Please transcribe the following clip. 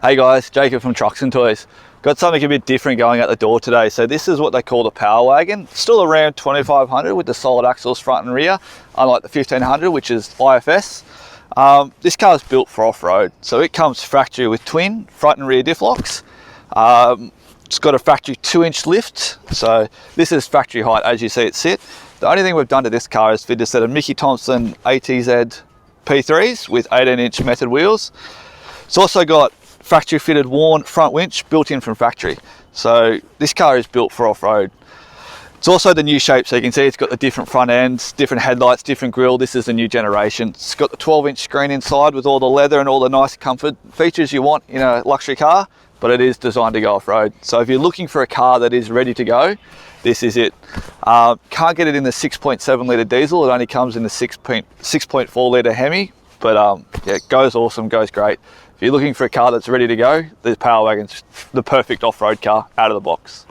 Hey guys, Jacob from Trucks and Toys. Got something a bit different going at the door today. So this is what they call the Power Wagon. Still around 2500 with the solid axles front and rear, unlike the 1500, which is IFS. This car is built for off-road. So it comes factory with twin front and rear diff locks. It's got a factory 2-inch lift. So this is factory height as you see it sit. The only thing we've done to this car is fit a set of Mickey Thompson ATZ P3s with 18-inch method wheels. It's also got factory fitted worn front winch built in from factory. So this car is built for off-road. It's also the new shape, so you can see it's got the different front ends, different headlights, different grille. This is the new generation. It's got the 12-inch screen inside with all the leather and all the nice comfort features you want in a luxury car, but it is designed to go off-road. So if you're looking for a car that is ready to go, this is it. Can't get it in the 6.7 litre diesel. It only comes in the 6.4 litre Hemi, but yeah, it goes awesome, goes great. If you're looking for a car that's ready to go, the Power Wagon's the perfect off-road car out of the box.